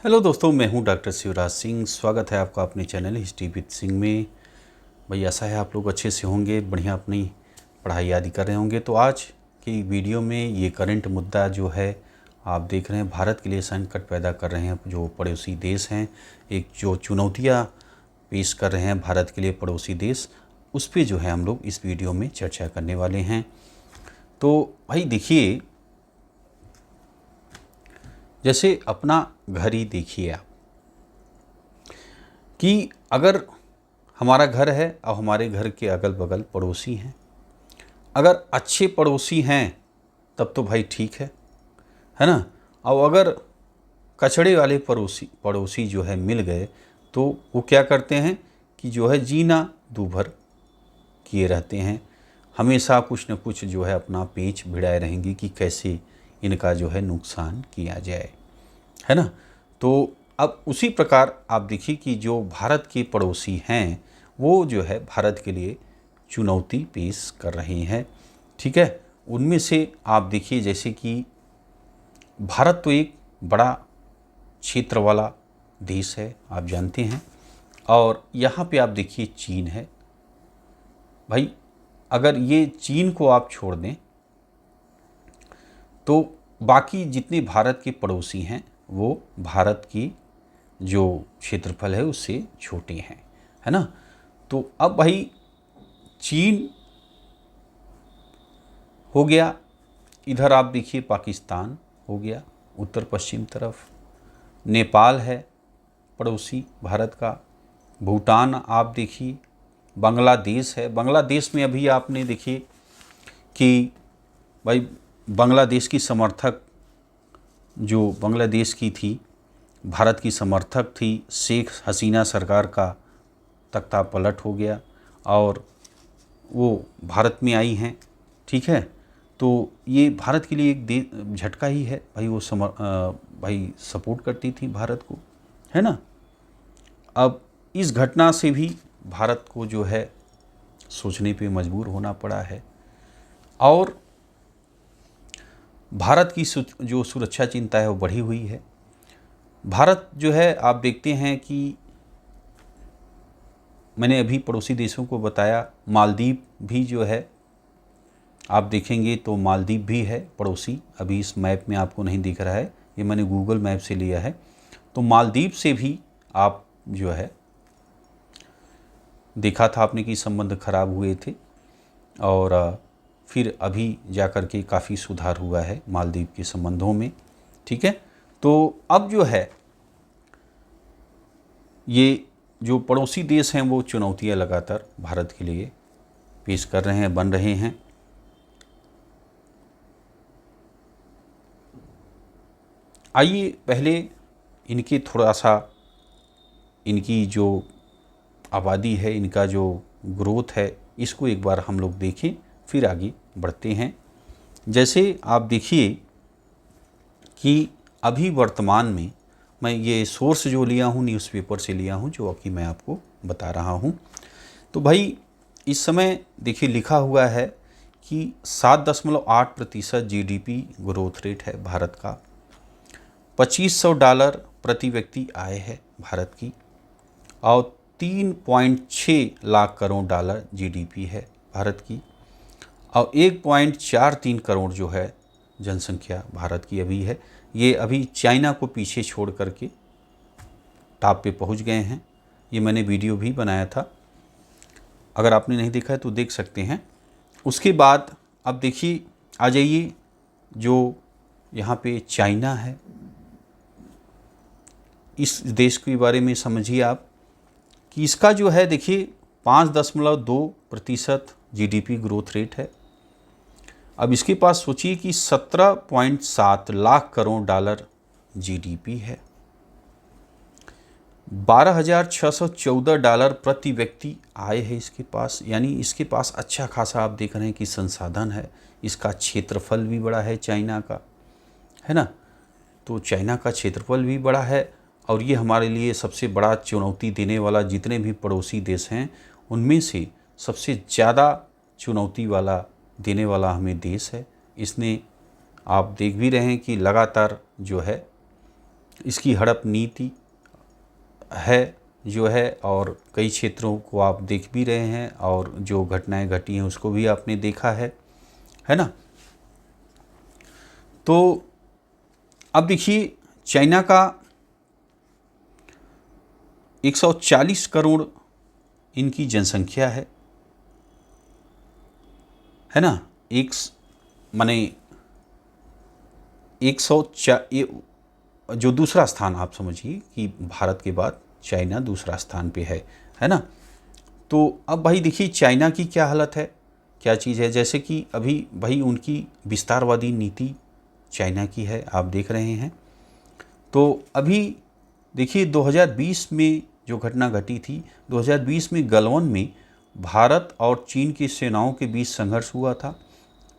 Hello दोस्तों, मैं हूं डॉक्टर शिवराज सिंह। स्वागत है आपका अपने चैनल हिस्ट्री विद सिंह में। भाई आशा है आप लोग अच्छे से होंगे, बढ़िया अपनी पढ़ाई आदि कर रहे होंगे। तो आज की वीडियो में ये करंट मुद्दा जो है आप देख रहे हैं, भारत के लिए संकट पैदा कर रहे हैं जो पड़ोसी देश हैं। एक जो चुनौतियाँ पेश कर रहे हैं भारत के लिए पड़ोसी देश, उस पर जो है हम लोग इस वीडियो में चर्चा करने वाले हैं। तो भाई देखिए, जैसे अपना घर ही देखिए आप, कि अगर हमारा घर है और हमारे घर के अगल बगल पड़ोसी हैं, अगर अच्छे पड़ोसी हैं तब तो भाई ठीक है ना। और अगर कचड़े वाले पड़ोसी पड़ोसी जो है मिल गए तो वो क्या करते हैं कि जो है जीना दूभर किए रहते हैं। हमेशा कुछ न कुछ जो है अपना पेच भिड़ाए रहेंगे कि कैसे इनका जो है नुकसान किया जाए, है ना। तो अब उसी प्रकार आप देखिए कि जो भारत के पड़ोसी हैं वो जो है भारत के लिए चुनौती पेश कर रहे हैं, ठीक है। उनमें से आप देखिए जैसे कि भारत तो एक बड़ा क्षेत्र वाला देश है, आप जानते हैं। और यहाँ पे आप देखिए चीन है। भाई अगर ये चीन को आप छोड़ दें तो बाकी जितने भारत के पड़ोसी हैं वो भारत की जो क्षेत्रफल है उससे छोटे हैं, है ना। तो अब भाई चीन हो गया, इधर आप देखिए पाकिस्तान हो गया उत्तर पश्चिम तरफ, नेपाल है पड़ोसी भारत का, भूटान आप देखिए, बांग्लादेश है। बांग्लादेश में अभी आपने देखिए कि भाई बांग्लादेश की समर्थक जो बांग्लादेश की थी, भारत की समर्थक थी, शेख हसीना सरकार का तख्ता पलट हो गया और वो भारत में आई हैं, ठीक है। तो ये भारत के लिए एक झटका ही है भाई। वो भाई सपोर्ट करती थी भारत को, है ना। अब इस घटना से भी भारत को जो है सोचने पे मजबूर होना पड़ा है। और भारत की जो सुरक्षा चिंता है वो बढ़ी हुई है। भारत जो है आप देखते हैं कि मैंने अभी पड़ोसी देशों को बताया, मालदीव भी जो है आप देखेंगे तो मालदीव भी है पड़ोसी। अभी इस मैप में आपको नहीं दिख रहा है, ये मैंने गूगल मैप से लिया है। तो मालदीव से भी आप जो है देखा था आपने कि संबंध खराब हुए थे और फिर अभी जाकर के काफ़ी सुधार हुआ है मालदीव के संबंधों में, ठीक है। तो अब जो है ये जो पड़ोसी देश हैं वो चुनौतियां लगातार भारत के लिए पेश कर रहे हैं, बन रहे हैं। आइए पहले इनके थोड़ा सा इनकी जो आबादी है, इनका जो ग्रोथ है, इसको एक बार हम लोग देखें फिर आगे बढ़ते हैं। जैसे आप देखिए कि अभी वर्तमान में मैं ये सोर्स जो लिया हूँ न्यूज़पेपर से लिया हूँ जो कि मैं आपको बता रहा हूँ। तो भाई इस समय देखिए लिखा हुआ है कि 7.8% GDP ग्रोथ रेट है भारत का, $2500 प्रति व्यक्ति आय है भारत की, और 3.6 लाख करोड़ डॉलर GDP है भारत की, और 1.43 करोड़ जो है जनसंख्या भारत की अभी है। ये अभी चाइना को पीछे छोड़ करके टॉप पे पहुंच गए हैं। ये मैंने वीडियो भी बनाया था, अगर आपने नहीं देखा है तो देख सकते हैं। उसके बाद अब देखिए आ जाइए जो यहाँ पे चाइना है, इस देश के बारे में समझिए आप कि इसका जो है देखिए 5.2% GDP ग्रोथ रेट है। अब इसके पास सोचिए कि 17.7 लाख करोड़ डॉलर GDP है, $12,614 प्रति व्यक्ति आय है इसके पास। यानी इसके पास अच्छा खासा आप देख रहे हैं कि संसाधन है। इसका क्षेत्रफल भी बड़ा है चाइना का, है ना। तो चाइना का क्षेत्रफल भी बड़ा है और ये हमारे लिए सबसे बड़ा चुनौती देने वाला, जितने भी पड़ोसी देश हैं उनमें से सबसे ज़्यादा चुनौती वाला देने वाला हमें देश है। इसने आप देख भी रहे हैं कि लगातार जो है इसकी हड़प नीति है जो है, और कई क्षेत्रों को आप देख भी रहे हैं, और जो घटनाएं घटी हैं उसको भी आपने देखा है ना। तो अब देखिए, चाइना का 140 करोड़ इनकी जनसंख्या है ना। एक माने 104, जो दूसरा स्थान आप समझिए कि भारत के बाद चाइना दूसरा स्थान पे है ना। तो अब भाई देखिए चाइना की क्या हालत है, क्या चीज़ है। जैसे कि अभी भाई उनकी विस्तारवादी नीति चाइना की है, आप देख रहे हैं। तो अभी देखिए 2020 में जो घटना घटी थी, 2020 में गलवान में भारत और चीन की सेनाओं के बीच संघर्ष हुआ था।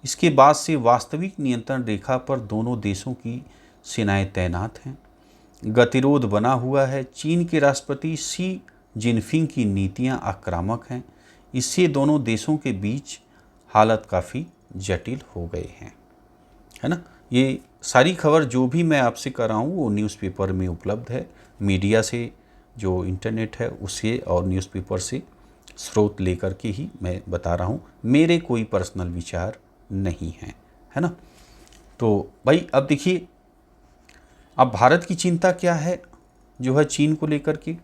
इसके बाद से वास्तविक नियंत्रण रेखा पर दोनों देशों की सेनाएं तैनात हैं। गतिरोध बना हुआ है। चीन के राष्ट्रपति शी जिनफिंग की नीतियां आक्रामक हैं। इससे दोनों देशों के बीच हालत काफ़ी जटिल हो गए हैं, है ना। ये सारी खबर जो भी मैं आपसे कर रहा हूँ वो न्यूज़पेपर में उपलब्ध है, मीडिया से, जो इंटरनेट है उससे और न्यूज़पेपर से स्रोत लेकर के ही मैं बता रहा हूँ। मेरे कोई पर्सनल विचार नहीं हैं, है ना। तो भाई अब देखिए, अब भारत की चिंता क्या है जो है चीन को लेकर के।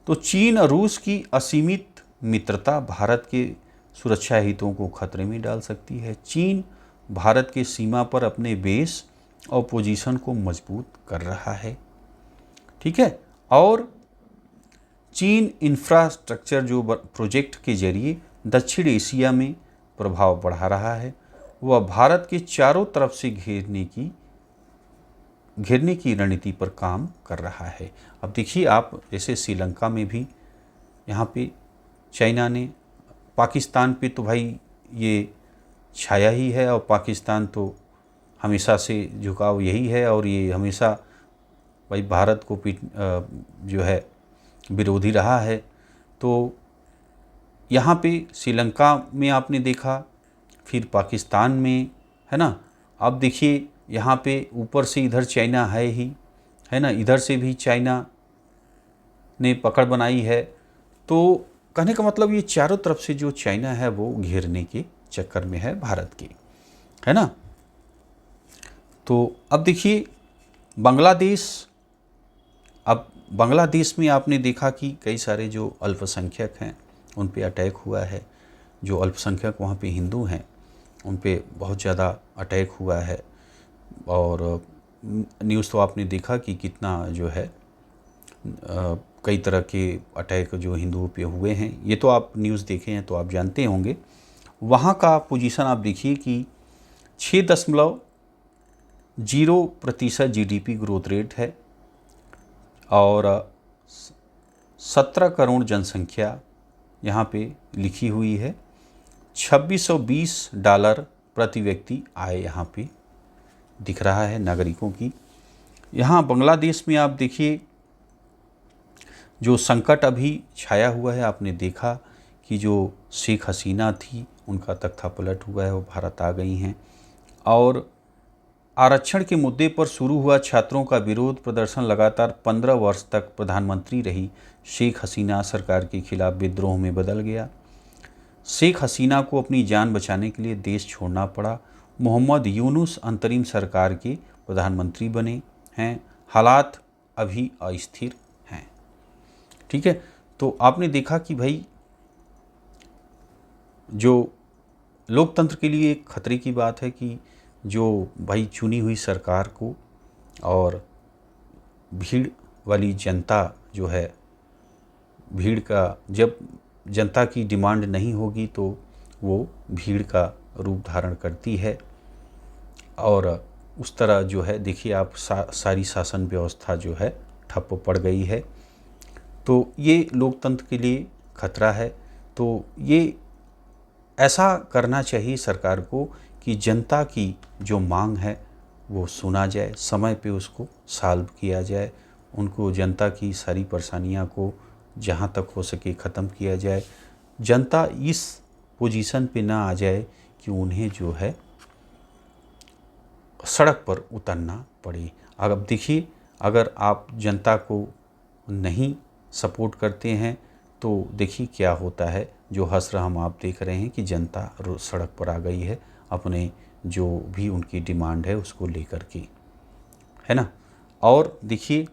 तो चीन और रूस की असीमित मित्रता भारत के सुरक्षा हितों को खतरे में डाल सकती है। चीन भारत के सीमा पर अपने बेस और पोजीशन को मजबूत कर रहा है, ठीक है। और चीन इंफ्रास्ट्रक्चर जो प्रोजेक्ट के जरिए दक्षिण एशिया में प्रभाव बढ़ा रहा है, वह भारत के चारों तरफ से घेरने की रणनीति पर काम कर रहा है। अब देखिए आप, जैसे श्रीलंका में भी यहाँ पे चाइना ने, पाकिस्तान पे तो भाई ये छाया ही है, और पाकिस्तान तो हमेशा से झुकाव यही है, और ये हमेशा भाई भारत को जो है विरोधी रहा है। तो यहाँ पे श्रीलंका में आपने देखा, फिर पाकिस्तान में, है ना। अब देखिए यहाँ पे ऊपर से इधर चाइना है ही, है ना, इधर से भी चाइना ने पकड़ बनाई है। तो कहने का मतलब ये चारों तरफ से जो चाइना है वो घेरने के चक्कर में है भारत के, है ना। तो अब देखिए बांग्लादेश, अब बांग्लादेश में आपने देखा कि कई सारे जो अल्पसंख्यक हैं उन पे अटैक हुआ है। जो अल्पसंख्यक वहाँ पे हिंदू हैं उन पे बहुत ज़्यादा अटैक हुआ है, और न्यूज़ तो आपने देखा कि कितना जो है कई तरह के अटैक जो हिंदुओं पे हुए हैं। ये तो आप न्यूज़ देखे हैं तो आप जानते होंगे। वहाँ का पोजीशन आप देखिए कि 6.0% GDP ग्रोथ रेट है, और 17 करोड़ जनसंख्या यहाँ पे लिखी हुई है। $2620 प्रति व्यक्ति आय यहाँ पे दिख रहा है नागरिकों की। यहाँ बांग्लादेश में आप देखिए जो संकट अभी छाया हुआ है, आपने देखा कि जो शेख हसीना थी उनका तख्तापलट हुआ है, वो भारत आ गई हैं। और आरक्षण के मुद्दे पर शुरू हुआ छात्रों का विरोध प्रदर्शन लगातार 15 वर्ष तक प्रधानमंत्री रही शेख हसीना सरकार के खिलाफ विद्रोह में बदल गया। शेख हसीना को अपनी जान बचाने के लिए देश छोड़ना पड़ा। मोहम्मद यूनुस अंतरिम सरकार के प्रधानमंत्री बने हैं। हालात अभी अस्थिर हैं, ठीक है। तो आपने देखा कि भाई जो लोकतंत्र के लिए एक खतरे की बात है कि जो भाई चुनी हुई सरकार को और भीड़ वाली जनता जो है, भीड़ का, जब जनता की डिमांड नहीं होगी तो वो भीड़ का रूप धारण करती है, और उस तरह जो है देखिए आप सारी शासन व्यवस्था जो है ठप पड़ गई है। तो ये लोकतंत्र के लिए खतरा है। तो ये ऐसा करना चाहिए सरकार को कि जनता की जो मांग है वो सुना जाए, समय पे उसको सॉल्व किया जाए, उनको जनता की सारी परेशानियां को जहां तक हो सके ख़त्म किया जाए। जनता इस पोजीशन पे ना आ जाए कि उन्हें जो है सड़क पर उतरना पड़े। अब देखिए अगर आप जनता को नहीं सपोर्ट करते हैं तो देखिए क्या होता है, जो हश्र हम आप देख रहे हैं कि जनता सड़क पर आ गई है अपने जो भी उनकी डिमांड है उसको लेकर के, है ना। और देखिए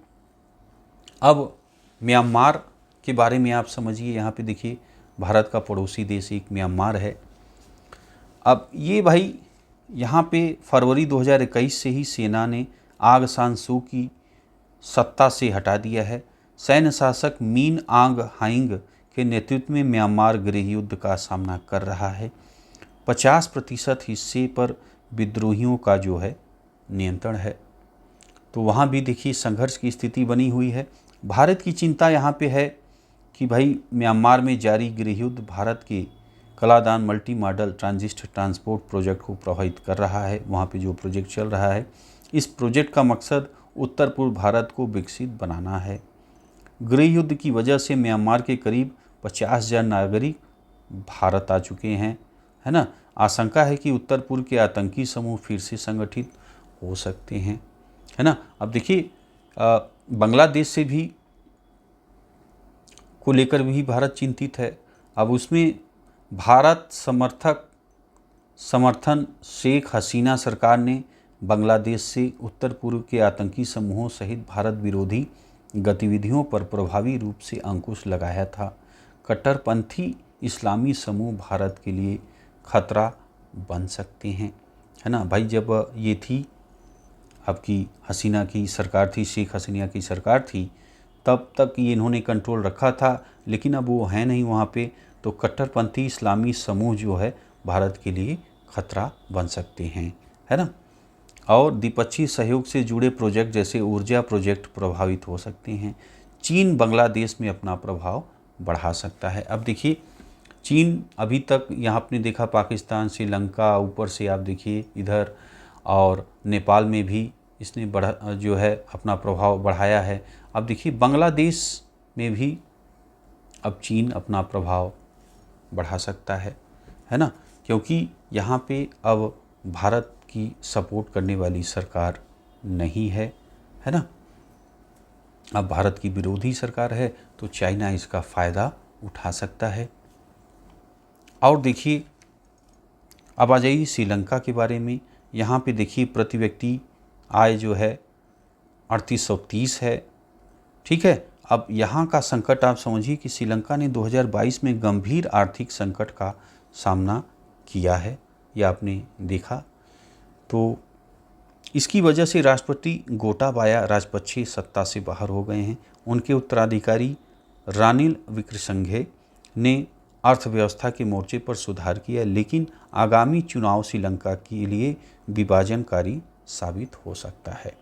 अब म्यांमार के बारे में आप समझिए, यहाँ पे देखिए भारत का पड़ोसी देश एक म्यांमार है। अब ये भाई यहाँ पे फरवरी 2021 से ही सेना ने आंग सान सू की सत्ता से हटा दिया है। सैन्य शासक मीन आंग हाइंग के नेतृत्व में म्यांमार गृह युद्ध का सामना कर रहा है। 50% हिस्से पर विद्रोहियों का जो है नियंत्रण है। तो वहाँ भी देखिए संघर्ष की स्थिति बनी हुई है। भारत की चिंता यहाँ पे है कि भाई म्यांमार में जारी गृह युद्ध भारत के Kaladan multi modal transit transport project को प्रभावित कर रहा है। वहाँ पे जो प्रोजेक्ट चल रहा है, इस प्रोजेक्ट का मकसद उत्तर पूर्व भारत को विकसित बनाना है। गृह युद्ध की वजह से म्यांमार के करीब 50,000 नागरिक भारत आ चुके हैं, है ना। आशंका है कि उत्तर पूर्व के आतंकी समूह फिर से संगठित हो सकते हैं, है ना। अब देखिए बांग्लादेश से भी को लेकर भी भारत चिंतित है। अब उसमें भारत समर्थन शेख हसीना सरकार ने बांग्लादेश से उत्तर पूर्व के आतंकी समूहों सहित भारत विरोधी गतिविधियों पर प्रभावी रूप से अंकुश लगाया था। कट्टरपंथी इस्लामी समूह भारत के लिए खतरा बन सकते हैं, है ना भाई। जब ये थी आपकी हसीना की सरकार थी, शेख हसीना की सरकार थी, तब तक ये इन्होंने कंट्रोल रखा था, लेकिन अब वो है नहीं वहाँ पे। तो कट्टरपंथी इस्लामी समूह जो है भारत के लिए खतरा बन सकते हैं, है ना। और द्विपक्षीय सहयोग से जुड़े प्रोजेक्ट जैसे ऊर्जा प्रोजेक्ट प्रभावित हो सकते हैं। चीन बांग्लादेश में अपना प्रभाव बढ़ा सकता है। अब देखिए चीन अभी तक यहाँ आपने देखा पाकिस्तान, श्रीलंका, ऊपर से आप देखिए इधर और नेपाल में भी इसने जो है अपना प्रभाव बढ़ाया है। अब देखिए बांग्लादेश में भी अब चीन अपना प्रभाव बढ़ा सकता है ना, क्योंकि यहाँ पे अब भारत की सपोर्ट करने वाली सरकार नहीं है, है ना। अब भारत की विरोधी सरकार है, तो चाइना इसका फ़ायदा उठा सकता है। और देखिए अब आ जाइए श्रीलंका के बारे में। यहाँ पे देखिए प्रति व्यक्ति आय जो है 3830 है, ठीक है। अब यहाँ का संकट आप समझिए कि श्रीलंका ने 2022 में गंभीर आर्थिक संकट का सामना किया है, यह आपने देखा। तो इसकी वजह से राष्ट्रपति गोटाबाया राजपक्षे सत्ता से बाहर हो गए हैं। उनके उत्तराधिकारी रानिल विक्रमसिंघे ने अर्थव्यवस्था के मोर्चे पर सुधार किया, लेकिन आगामी चुनाव श्रीलंका के लिए विभाजनकारी साबित हो सकता है।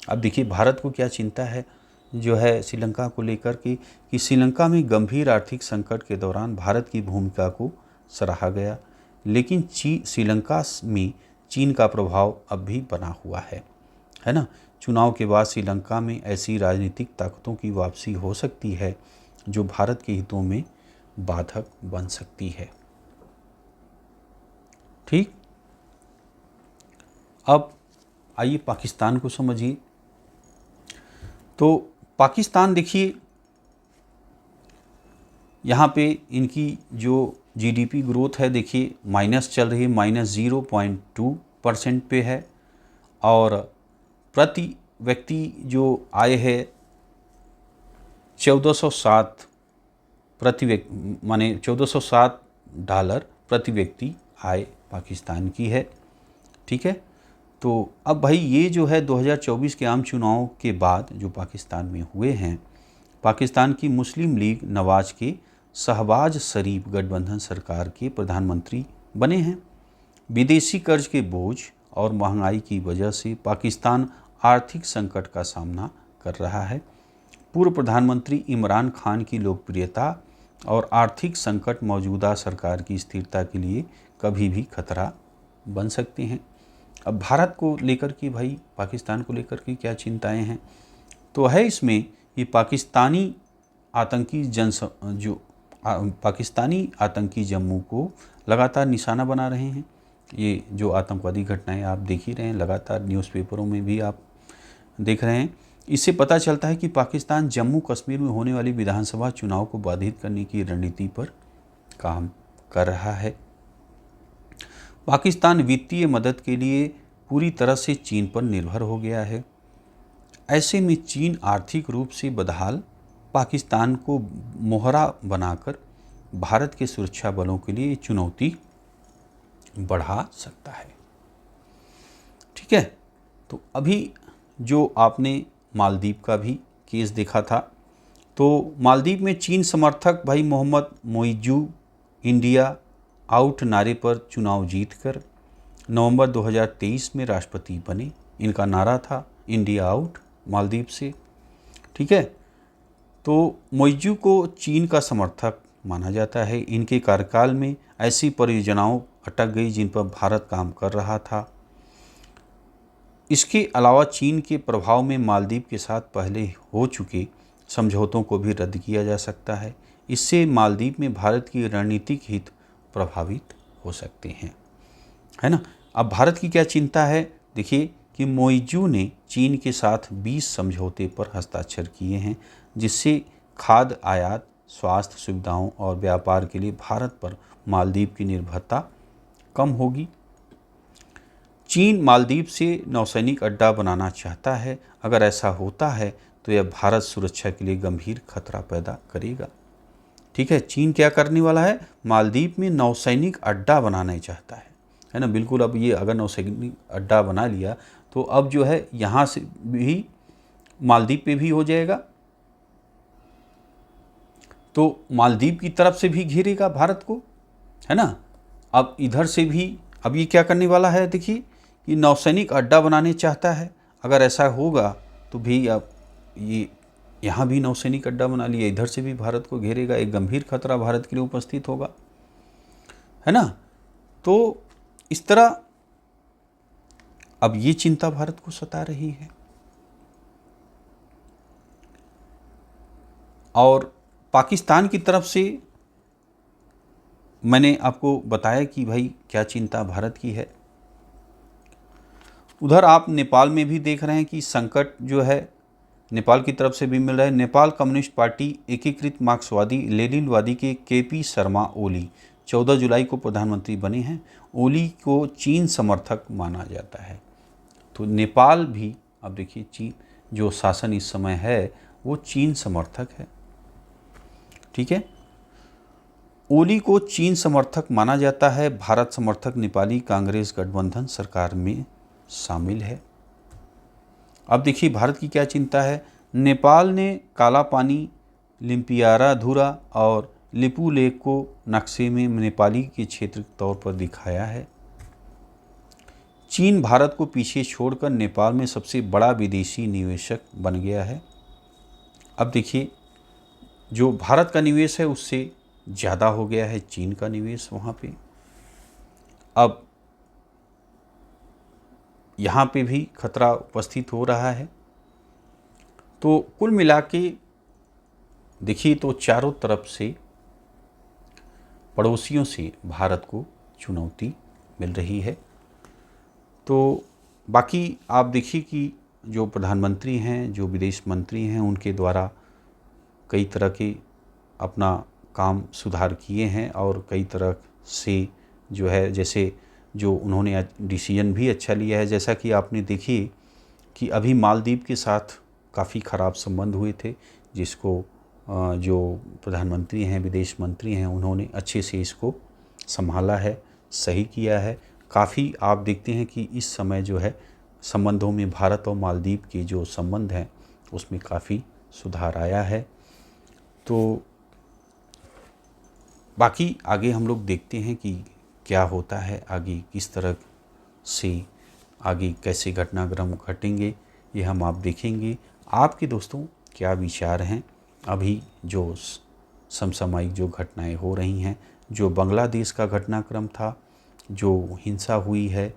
अब देखिए भारत को क्या चिंता है जो है श्रीलंका को लेकर के, कि श्रीलंका में गंभीर आर्थिक संकट के दौरान भारत की भूमिका को सराहा गया, लेकिन श्रीलंका में चीन का प्रभाव अब भी बना हुआ है ना। चुनाव के बाद श्रीलंका में ऐसी राजनीतिक ताकतों की वापसी हो सकती है जो भारत के हितों में बाधक बन सकती है, ठीक। अब आइए पाकिस्तान को समझिए। तो पाकिस्तान देखिए यहाँ पे इनकी जो जीडीपी ग्रोथ है देखिए माइनस चल रही है, -0.2% पे है। और प्रति व्यक्ति जो आय है 1407 प्रति व्यक्ति माने $1407 प्रति व्यक्ति आय पाकिस्तान की है, ठीक है। तो अब भाई ये जो है 2024 के आम चुनाव के बाद जो पाकिस्तान में हुए हैं, पाकिस्तान की मुस्लिम लीग नवाज के शहबाज शरीफ गठबंधन सरकार के प्रधानमंत्री बने हैं। विदेशी कर्ज के बोझ और महंगाई की वजह से पाकिस्तान आर्थिक संकट का सामना कर रहा है। पूर्व प्रधानमंत्री इमरान खान की लोकप्रियता और आर्थिक संकट मौजूदा सरकार की स्थिरता के लिए कभी भी खतरा बन सकते हैं। अब भारत को लेकर के भाई पाकिस्तान को लेकर के क्या चिंताएं हैं, तो है इसमें ये पाकिस्तानी आतंकी जम्मू को लगातार निशाना बना रहे हैं। ये जो आतंकवादी घटनाएं आप देख ही रहे हैं, लगातार न्यूज़पेपरों में भी आप देख रहे हैं। इससे पता चलता है कि पाकिस्तान जम्मू कश्मीर में होने वाली विधानसभा चुनाव को बाधित करने की रणनीति पर काम कर रहा है। पाकिस्तान वित्तीय मदद के लिए पूरी तरह से चीन पर निर्भर हो गया है। ऐसे में चीन आर्थिक रूप से बदहाल पाकिस्तान को मोहरा बनाकर भारत के सुरक्षा बलों के लिए चुनौती बढ़ा सकता है। ठीक है, तो अभी जो आपने मालदीव का भी केस देखा था, तो मालदीव में चीन समर्थक भाई मोहम्मद मोइजू इंडिया आउट नारे पर चुनाव जीतकर नवंबर 2023 में राष्ट्रपति बने। इनका नारा था इंडिया आउट मालदीव से। ठीक है, तो मोइजू को चीन का समर्थक माना जाता है। इनके कार्यकाल में ऐसी परियोजनाओं अटक गई जिन पर भारत काम कर रहा था। इसके अलावा चीन के प्रभाव में मालदीव के साथ पहले हो चुके समझौतों को भी रद्द किया जा सकता है। इससे मालदीव में भारत की रणनीतिक हित प्रभावित हो सकते हैं, है ना। अब भारत की क्या चिंता है, देखिए कि मोइजू ने चीन के साथ 20 समझौते पर हस्ताक्षर किए हैं, जिससे खाद्य आयात, स्वास्थ्य सुविधाओं और व्यापार के लिए भारत पर मालदीव की निर्भरता कम होगी। चीन मालदीव से नौसैनिक अड्डा बनाना चाहता है। अगर ऐसा होता है तो यह भारत सुरक्षा के लिए गंभीर खतरा पैदा करेगा। ठीक है, चीन क्या करने वाला है, मालदीव में नौसैनिक अड्डा बनाना चाहता है ना। बिल्कुल, अब ये अगर नौसैनिक अड्डा बना लिया तो अब जो है यहाँ से भी मालदीव पे भी हो जाएगा, तो मालदीव की तरफ से भी घेरेगा भारत को, है ना। अब इधर से भी अब ये क्या करने वाला है, देखिए कि नौसैनिक अड्डा बनाने चाहता है। अगर ऐसा होगा तो भी अब ये यहाँ भी नौसैनिक अड्डा बना लिया, इधर से भी भारत को घेरेगा। एक गंभीर खतरा भारत के लिए उपस्थित होगा, है ना। तो इस तरह अब ये चिंता भारत को सता रही है। और पाकिस्तान की तरफ से मैंने आपको बताया कि भाई क्या चिंता भारत की है। उधर आप नेपाल में भी देख रहे हैं कि संकट जो है नेपाल की तरफ से भी मिल रहा है। नेपाल कम्युनिस्ट पार्टी एकीकृत मार्क्सवादी लेनिनवादी के केपी शर्मा ओली 14 जुलाई को प्रधानमंत्री बने हैं। ओली को चीन समर्थक माना जाता है। तो नेपाल भी अब देखिए चीन जो शासन इस समय है वो चीन समर्थक है। ठीक है, ओली को चीन समर्थक माना जाता है। भारत समर्थक नेपाली कांग्रेस गठबंधन सरकार में शामिल है। अब देखिए भारत की क्या चिंता है। नेपाल ने काला पानी, लिम्पियाराधुरा और लिपू लेक को नक्शे में नेपाली के क्षेत्र के तौर पर दिखाया है। चीन भारत को पीछे छोड़कर नेपाल में सबसे बड़ा विदेशी निवेशक बन गया है। अब देखिए जो भारत का निवेश है उससे ज़्यादा हो गया है चीन का निवेश वहाँ पे। अब यहाँ पे भी खतरा उपस्थित हो रहा है। तो कुल मिला के देखिए तो चारों तरफ से पड़ोसियों से भारत को चुनौती मिल रही है। तो बाकी आप देखिए कि जो प्रधानमंत्री हैं, जो विदेश मंत्री हैं, उनके द्वारा कई तरह के अपना काम सुधार किए हैं और कई तरह से जो है जैसे जो उन्होंने डिसीजन भी अच्छा लिया है। जैसा कि आपने देखिए कि अभी मालदीव के साथ काफ़ी ख़राब संबंध हुए थे, जिसको जो प्रधानमंत्री हैं, विदेश मंत्री हैं, उन्होंने अच्छे से इसको संभाला है, सही किया है। काफ़ी आप देखते हैं कि इस समय जो है संबंधों में भारत और मालदीव के जो संबंध हैं उसमें काफ़ी सुधार आया है। तो बाकी आगे हम लोग देखते हैं कि क्या होता है, आगे किस तरह से आगे कैसे घटनाक्रम घटेंगे, ये हम आप देखेंगे। आपके दोस्तों क्या विचार हैं अभी जो समसामयिक जो घटनाएं हो रही हैं, जो बांग्लादेश का घटनाक्रम था, जो हिंसा हुई है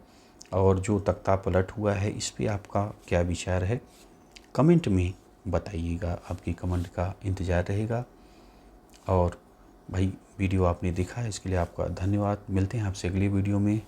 और जो तख्ता पलट हुआ है, इस पे आपका क्या विचार है कमेंट में बताइएगा। आपकी कमेंट का इंतज़ार रहेगा। और भाई वीडियो आपने देखा है इसके लिए आपका धन्यवाद। मिलते हैं आपसे अगली वीडियो में।